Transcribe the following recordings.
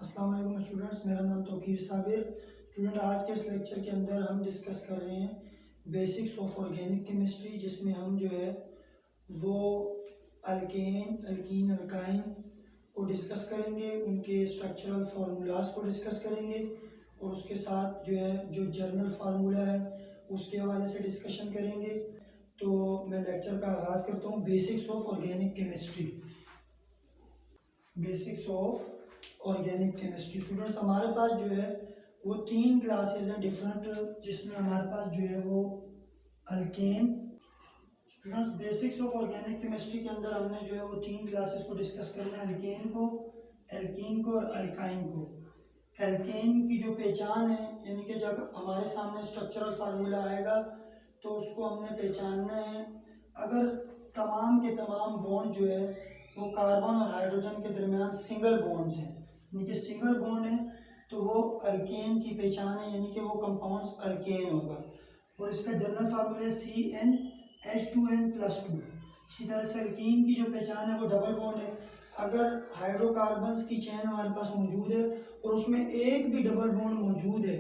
अस्सलाम वालेकुम स्टूडेंट्स, मेरा नाम तौकीर साबिर। स्टूडेंट, आज के इस लेक्चर के अंदर हम डिस्कस कर रहे हैं बेसिक्स ऑफ ऑर्गेनिक केमिस्ट्री, जिसमें हम जो है वो अल्केन, अल्कीन, अल्काइन को डिस्कस करेंगे, उनके स्ट्रक्चरल फार्मूलाज को डिस्कस करेंगे और उसके साथ जो है जो जर्नल फार्मूला है उसके हवाले से डिस्कशन करेंगे। तो मैं लेक्चर का आगाज़ करता हूँ। Basics of organic chemistry. Basics of organic chemistry students, हमारे पास जो है वो 3 क्लासेस हैं डिफरेंट, जिसमें हमारे पास जो है वो alkane. Students, basics of organic chemistry के अंदर हमने जो है वो 3 क्लासेस को डिस्कस करना है, अल्केन को, एल्कीन को और अल्काइन को। एल्केन की जो पहचान है, यानी कि जब हमारे सामने स्ट्रक्चरल फार्मूला आएगा तो उसको हमने पहचानना है। अगर तमाम के तमाम बॉन्ड जो है वो कार्बन और हाइड्रोजन के दरमियान सिंगल बॉन्ड्स हैं, यानी कि सिंगल बॉन्ड है, तो वो अल्केन की पहचान है, यानी कि वो कंपाउंड्स अल्केन होगा। और इसका जनरल फार्मूला है CnH2n+2। इसी तरह से अल्कीन की जो पहचान है वो डबल बॉन्ड है। अगर हाइड्रोकार्बन्स की चेन हमारे पास मौजूद है और उसमें एक भी डबल बॉन्ड मौजूद है,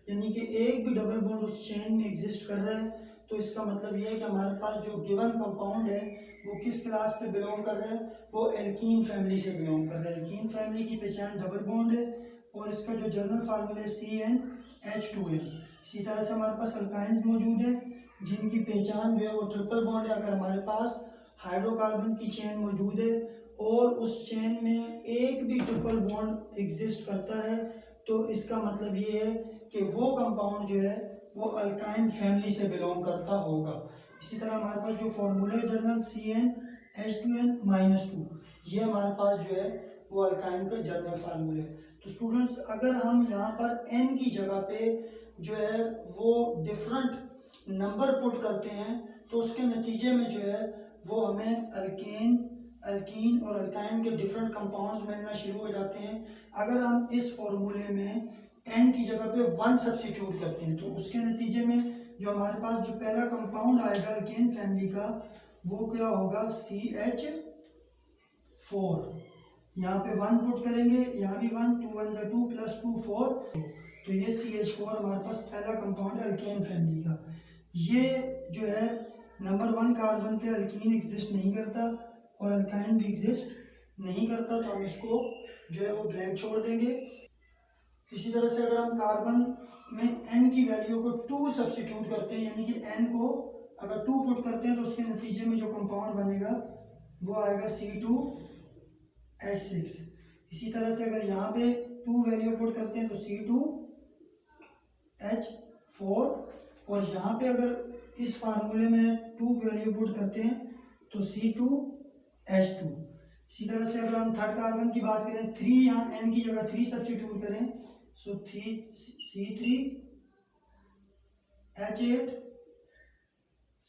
यानी कि एक भी डबल बॉन्ड उस चेन में एग्जिस्ट कर रहा है, तो इसका मतलब ये है कि हमारे पास जो गिवन कंपाउंड है वो किस क्लास से बिलोंग कर रहा है, वो एल्कीन फैमिली से बिलोंग कर रहा है। एल्कीन फैमिली की पहचान डबल बॉन्ड है और इसका जो जनरल फार्मूला है CnH2n। इसी तरह से हमारे पास अल्काइन मौजूद है जिनकी पहचान जो है वो ट्रिपल बॉन्ड है। अगर हमारे पास हाइड्रोकार्बन की चेन मौजूद है और उस चेन में एक भी ट्रिपल बॉन्ड एग्जिस्ट करता है, तो इसका मतलब ये है कि वो कंपाउंड जो है वो अल्काइन फैमिली से बिलोंग करता होगा। इसी तरह हमारे पास जो फॉर्मूला है जनरल CnH2n-2, ये हमारे पास जो है वो अल्काइन का जनरल फार्मूला है। तो स्टूडेंट्स, अगर हम यहाँ पर n की जगह पे जो है वो डिफरेंट नंबर पुट करते हैं तो उसके नतीजे में जो है वो हमें अल्केन, अल्कीन और अल्काइन के डिफरेंट कंपाउंड्स मिलना शुरू हो जाते हैं। अगर हम इस फॉर्मूले में n की जगह पे 1 सब्सिट्यूट करते हैं तो उसके नतीजे में जो हमारे पास जो पहला कंपाउंड आएगा अल्केन फैमिली का, वो क्या होगा, CH4। यहाँ पे 1 पुट करेंगे, यहाँ भी 1, 2 1 2 + 2 4, तो ये CH4 हमारे पास पहला कंपाउंड है अल्केन फैमिली का। ये जो है नंबर 1 कार्बन पे अल्कीन एग्जिस्ट नहीं करता और अल्काइन भी एग्जिस्ट नहीं करता, तो हम इसको जो है वो ब्लैंक छोड़ देंगे। इसी तरह से अगर हम कार्बन में n की वैल्यू को 2 सब्सिट्यूट करते हैं, यानी कि n को अगर 2 पुट करते हैं तो उसके नतीजे में जो कंपाउंड बनेगा वो आएगा C2H6। इसी तरह से अगर यहाँ पे 2 वैल्यू पुट करते हैं तो C2H4, और यहाँ पे अगर इस फार्मूले में 2 वैल्यू पुट करते हैं तो C2H2। इसी तरह से अगर हम थर्ड कार्बन की बात करें, 3 यहाँ n की जगह 3 सब्सिट्यूट करें, सो C3H8,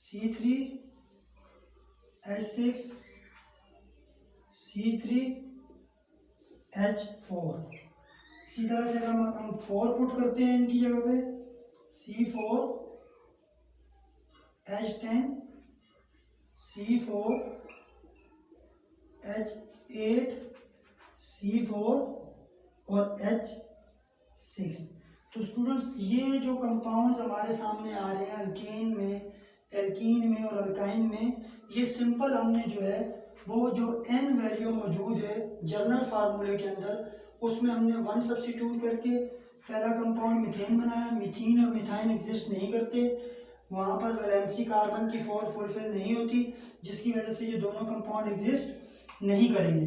C3H6, C3H4। इसी तरह से अगर हम 4 पुट करते हैं इनकी जगह पे, C4H10, C4H8, C4 और H6। तो स्टूडेंट्स, ये जो कंपाउंड्स हमारे सामने आ रहे हैं अल्केन में, एल्कीन में और अल्काइन में, ये सिंपल हमने जो है वो जो n वैल्यू मौजूद है जनरल फार्मूले के अंदर, उसमें हमने 1 सब्सिट्यूट करके पहला कंपाउंड मीथेन बनाया। मीथीन और मिथाइन एग्जिस्ट नहीं करते, वहाँ पर वैलेंसी कार्बन की 4 फुलफिल नहीं होती, जिसकी वजह से ये दोनों कंपाउंड एग्जिस्ट नहीं करेंगे।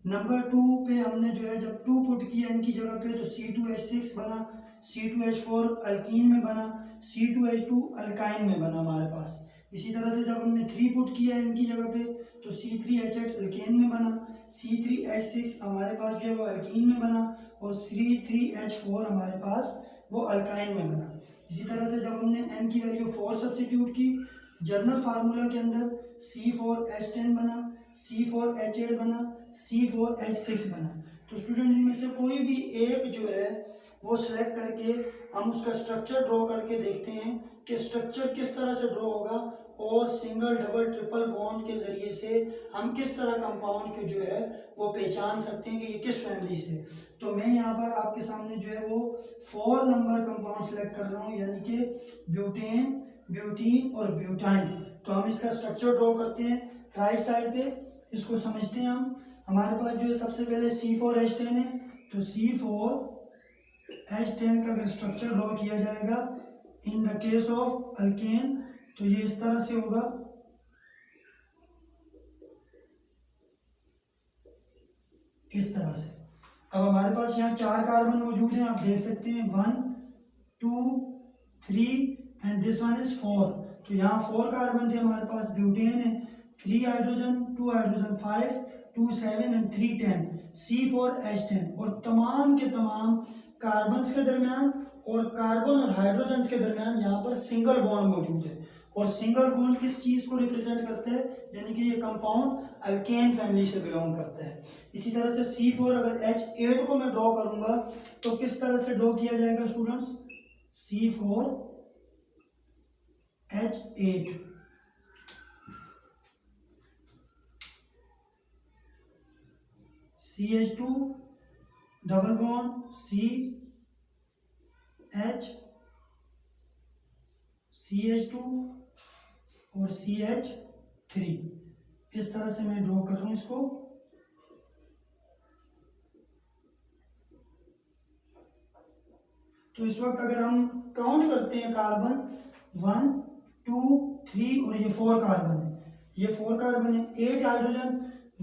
नंबर 2 पे हमने जो है जब 2 पुट किया इनकी जगह पे तो C2H6 बना, C2H4 अल्कीन में बना, C2H2 अल्काइन में बना हमारे पास। इसी तरह से जब हमने 3 पुट किया इनकी जगह पे तो C3H8 अल्केन में बना, C3H6 हमारे पास जो है वो अल्कीन में बना और C3H4 हमारे पास वो अल्काइन में बना। इसी तरह से जब हमने n की वैल्यू 4 सब्सिट्यूट की, जनरल फार्मूला के अंदर C4H10 बना, C4H8 बना, C4H6 बना। तो स्टूडेंट, इनमें से कोई भी एक जो है वो सिलेक्ट करके हम उसका स्ट्रक्चर ड्रॉ करके देखते हैं कि स्ट्रक्चर किस तरह से ड्रॉ होगा और सिंगल डबल ट्रिपल बॉन्ड के ज़रिए से हम किस तरह कंपाउंड को जो है वो पहचान सकते हैं कि ये किस फैमिली से। तो मैं यहाँ पर आपके सामने जो है वो 4 नंबर कंपाउंड सेलेक्ट कर रहा हूँ, यानी कि ब्यूटेन, ब्यूटीन और ब्यूटाइन। तो हम इसका स्ट्रक्चर ड्रॉ करते हैं राइट साइड पे, इसको समझते हैं हम। हमारे पास जो है सबसे पहले C4H10 है, तो C4H10 का अगर स्ट्रक्चर ड्रॉ किया जाएगा in the case of alkane तो ये इस तरह से होगा। इस तरह से। अब हमारे पास यहाँ 4 कार्बन मौजूद हैं, आप देख सकते हैं 1 2 3 एंड दिस वन इज 4। तो यहाँ 4 कार्बन थे हमारे पास, ब्यूटेन है 3 हाइड्रोजन 2 हाइड्रोजन 5 2 7 एंड 3 10 C4H10। और तमाम के तमाम कार्बन्स के दरमियान और कार्बन और हाइड्रोजन्स के दरमियान यहाँ पर सिंगल बॉन्ड मौजूद है। और सिंगल बॉन्ड किस चीज़ को रिप्रेजेंट करता है, यानी कि ये कंपाउंड अल्केन फैमिली से बिलोंग करता है। इसी तरह से C4 अगर H8 को मैं ड्रॉ करूंगा तो किस तरह से ड्रॉ किया जाएगा students, C4H8 CH2 double bond CH2 और CH3। इस तरह से मैं ड्रॉ कर रहा हूं इसको। तो इस वक्त अगर हम काउंट करते हैं कार्बन 1 2 3 और ये 4 कार्बन है, ये 4 कार्बन है, 8 हाइड्रोजन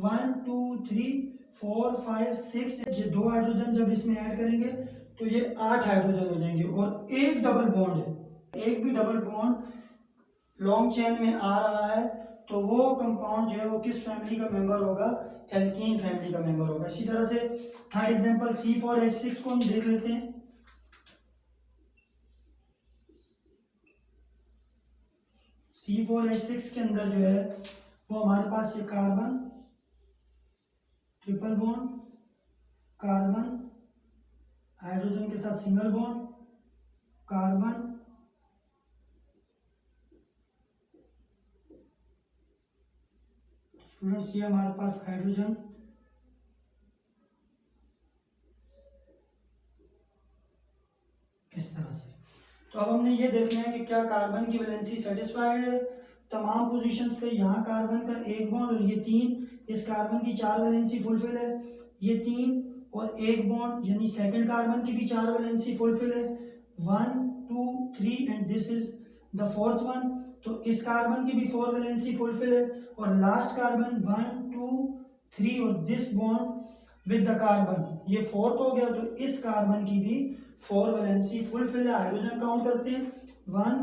1 2 3 4 5 6, ये 2 हाइड्रोजन जब इसमें ऐड करेंगे तो ये 8 हाइड्रोजन हो जाएंगे। और एक डबल बॉन्ड है, एक भी डबल बॉन्ड लॉन्ग चेन में आ रहा है तो वो कंपाउंड जो है वो किस फैमिली का मेंबर होगा, एल्कीन फैमिली का मेंबर होगा। इसी तरह से थर्ड एग्जांपल C4H6 को हम देख लेते हैं। C4H6 के अंदर जो है वो हमारे पास ये carbon triple bond, carbon hydrogen के साथ सिंगल बॉन्ड, कार्बन स्टूडेंट्स ये हमारे पास हाइड्रोजन, इस तरह से। तो अब हमने ये देखना है कि क्या कार्बन की वैलेंसी सेटिस्फाइड है तमाम पोजीशंस पे। यहाँ कार्बन का एक बॉन्ड और ये 3, इस कार्बन की 4 वैलेंसी फुलफिल है, ये 3 और एक बॉन्ड यानी सेकंड कार्बन की भी 4 वैलेंसी फुलफिल है, 1 2 3 and this is the fourth one. तो इस कार्बन की भी 4 वैलेंसी फुलफिल है और लास्ट कार्बन 1 2 3 और this bond with the carbon ये फोर्थ हो गया। तो इस कार्बन की भी 4 वैलेंसी फुलफिल है। हाइड्रोजन काउंट करते हैं 1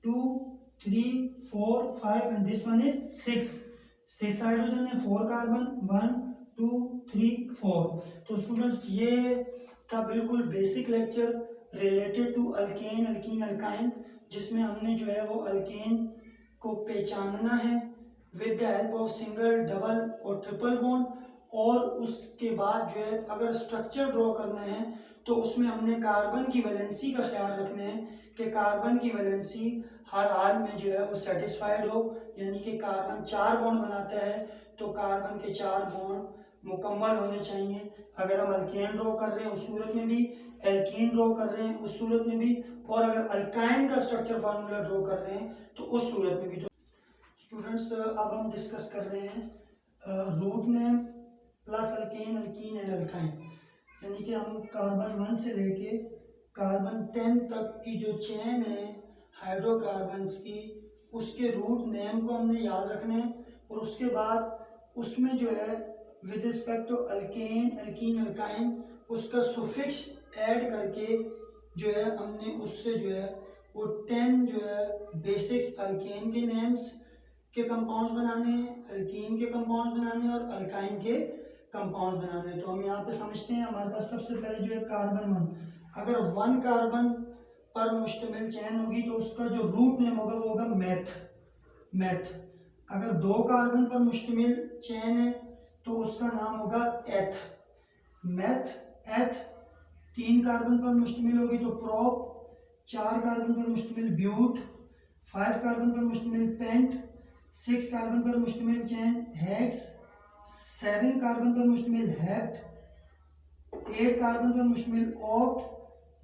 2 3 4 5 and this one is 6 hydrogen है, 4 कार्बन 1 2 3 4। तो स्टूडेंट्स ये था बिल्कुल basic lecture related to alkane, alkene, alkyne, जिसमें हमने जो है वो अल्केन को पहचानना है with the help of single double और ट्रिपल बॉन्ड। और उसके बाद जो है अगर स्ट्रक्चर ड्रॉ करना है तो उसमें हमने कार्बन की वैलेंसी का ख्याल रखना है कि कार्बन की वैलेंसी हर हाल में जो है वो सेटिस्फाइड हो, यानी कि कार्बन 4 बॉन्ड बनाता है तो कार्बन के 4 बॉन्ड मुकम्मल होने चाहिए। अगर हम अल्केन ड्रॉ कर रहे हैं उस सूरत में भी, एल्कीन ड्रॉ कर रहे हैं उस सूरत में भी, और अगर अल्काइन का स्ट्रक्चर फार्मूला ड्रॉ कर रहे हैं तो उस सूरत में भी। तो स्टूडेंट्स अब हम डिस्कस कर रहे हैं root name plus alkane, alkene and alkyne, यानी कि हम कार्बन 1 से लेके कार्बन 10 तक की जो चेन है हाइड्रोकार्बन्स की, उसके रूट नेम को हमने याद रखना है। और उसके बाद उसमें जो है with respect to alkane, alkene, alkyne उसका सुफिक्स ऐड करके जो है हमने उससे जो है वो 10 जो है बेसिक्स अल्केन के नेम्स के कंपाउंड्स बनाने हैं, अल्कीन के कंपाउंड्स बनाने हैं और अल्काइन के कंपाउंड्स बनाने हैं। तो हम यहाँ पे समझते हैं हमारे पास सबसे पहले जो है कार्बन 1, अगर 1 कार्बन पर मुश्तमिल चैन होगी तो उसका जो रूट नेम होगा वो होगा मैथ। अगर 2 कार्बन पर मुश्तमिल चैन है तो उसका नाम होगा मैथ, एथ। 3 कार्बन पर मुश्तमिल होगी तो प्रोप, 4 कार्बन पर मुश्तमिल ब्यूट, 5 कार्बन पर मुश्तमिल पेंट, 6 कार्बन पर मुश्तमिल चेन हेक्स, 7 कार्बन पर मुश्तमिल हेप्ट, 8 कार्बन पर मुश्तमिल ऑक्ट,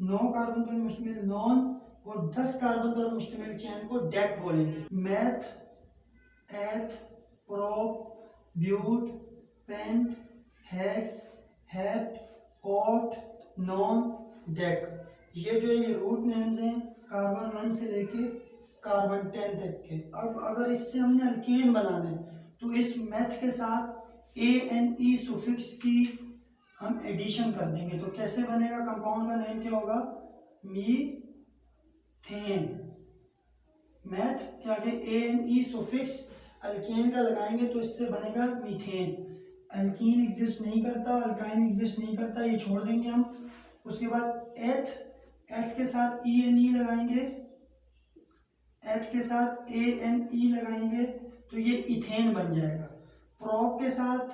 9 कार्बन पर मुश्तमिल नॉन और 10 कार्बन पर मुश्तमिल चेन को डेक बोलेंगे। Meth, eth, prop, but, pent, hex, hept, oct, non, dec, ये जो है ये रूट नेम्स हैं कार्बन 1 से लेके कार्बन 10 तक के। अब अगर इससे हमने अल्केन बनाना है तो इस मेथ के साथ ANE सुफिक्स की हम एडिशन कर देंगे। तो कैसे बनेगा, कंपाउंड का नेम क्या होगा, मीथेन। मैथ के आगे ANE सुफिक्स अल्केन का लगाएंगे तो इससे बनेगा मीथेन। अल्कीन एग्जिस्ट नहीं करता, अल्काइन एग्जिस्ट नहीं करता, ये छोड़ देंगे हम। उसके बाद एथ, एथ के साथ ENE लगाएंगे, एथ के साथ ANE लगाएंगे तो ये इथेन बन जाएगा। प्रोप के साथ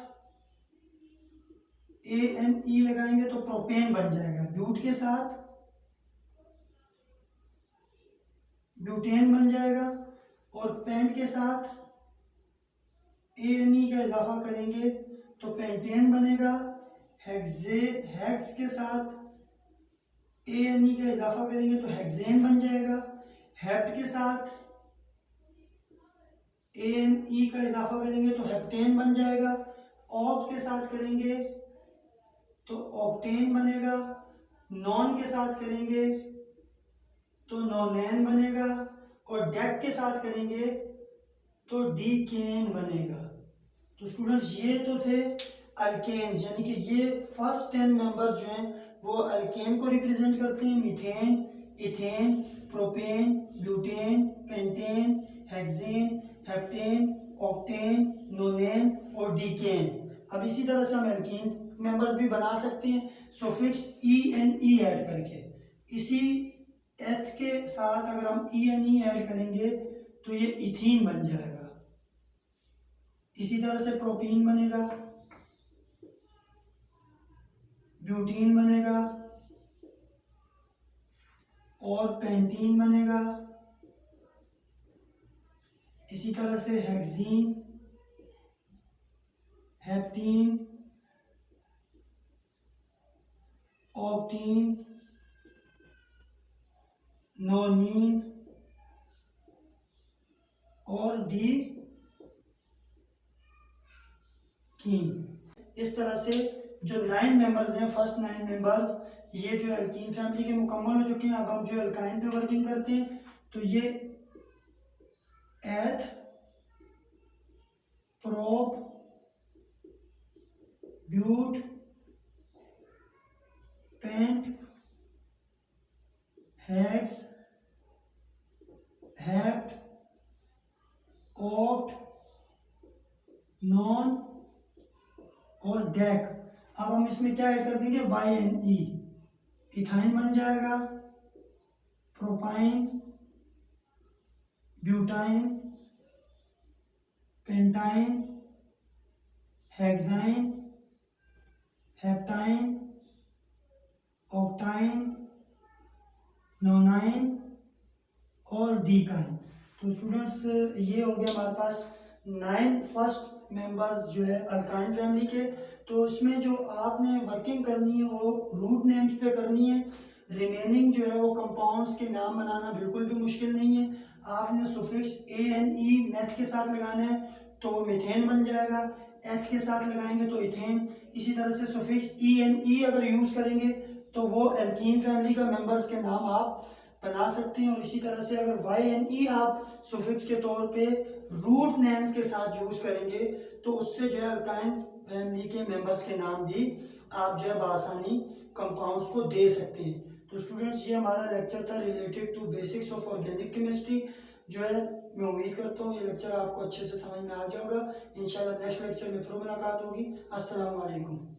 ANE लगाएंगे तो प्रोपेन बन जाएगा। ब्यूट के साथ ब्यूटेन बन जाएगा और पेंट के साथ ANE का इजाफा करेंगे तो पेंटेन बनेगा। हेक्स के साथ ANE का इजाफा करेंगे तो हेक्सेन बन जाएगा। हेप्ट के साथ ANE का इजाफा करेंगे तो हेप्टेन बन जाएगा। ऑक्ट के साथ करेंगे तो ऑक्टेन बनेगा। नॉन के साथ करेंगे तो नॉनेन बनेगा और डेक के साथ करेंगे तो डीकेन बनेगा। तो स्टूडेंट्स ये तो थे अल्केन्स, यानी कि ये फर्स्ट 10 मेंबर्स जो हैं वो अल्केन को रिप्रेजेंट करते हैं, methane, ethane, propane, butane, pentane, hexane, heptane, octane, नोनेन और डीकेन। अब इसी तरह से हम एल्कीन मेंबर्स भी बना सकते हैं सुफिक्स ENE ऐड करके। इसी एथ के साथ अगर हम ENE ऐड करेंगे तो ये इथीन बन जाएगा। इसी तरह से प्रोपीन बनेगा, ब्यूटीन बनेगा और पेंटीन बनेगा। इसी तरह से हेक्सीन, हेप्टीन, ऑक्टीन, नोनीन और डीकीन। इस तरह से जो 9 मेंबर्स हैं, फर्स्ट 9 मेंबर्स, ये जो अल्कीन फैमिली के मुकम्मल हो चुके हैं। अब हम जो अल्काइन पे वर्किंग करते हैं तो ये eth, prop, but, pent, hex, hept, oct, non और डेक। अब हम इसमें क्या ऐड कर देंगे, YNE, इथाइन बन जाएगा। Propyne, butyne, pentyne, hexyne, heptyne, ऑक्टाइन, नोनाइन और डीकाइन। तो स्टूडेंट्स ये हो गया हमारे पास 9 फर्स्ट मेंबर्स जो है अल्काइन फैमिली के। तो इसमें जो आपने वर्किंग करनी है वो रूट नेम्स पे करनी है। रिमेनिंग जो है वो कंपाउंड्स के नाम बनाना बिल्कुल भी मुश्किल नहीं है। आपने सुफिक्स ANE मैथ के साथ लगाना है तो वो मीथेन बन जाएगा, एथ के साथ लगाएंगे तो इथेन। इसी तरह से सुफिक्स ENE अगर यूज़ करेंगे तो वो एल्कीन फैमिली का मेंबर्स के नाम आप बना सकते हैं। और इसी तरह से अगर YNE आप सुफिक्स के तौर पे रूट नेम्स के साथ यूज़ करेंगे तो उससे जो है अल्काइन फैमिली के मेंबर्स के नाम भी आप जो है बआसानी कंपाउंड्स को दे सकते हैं। तो स्टूडेंट्स ये हमारा लेक्चर था related to basics of organic chemistry. जो है मैं उम्मीद करता हूँ ये लेक्चर आपको अच्छे से समझ में आ गया होगा। इंशाल्लाह नेक्स्ट लेक्चर में फिर मुलाकात होगी। अस्सलाम वालेकुम।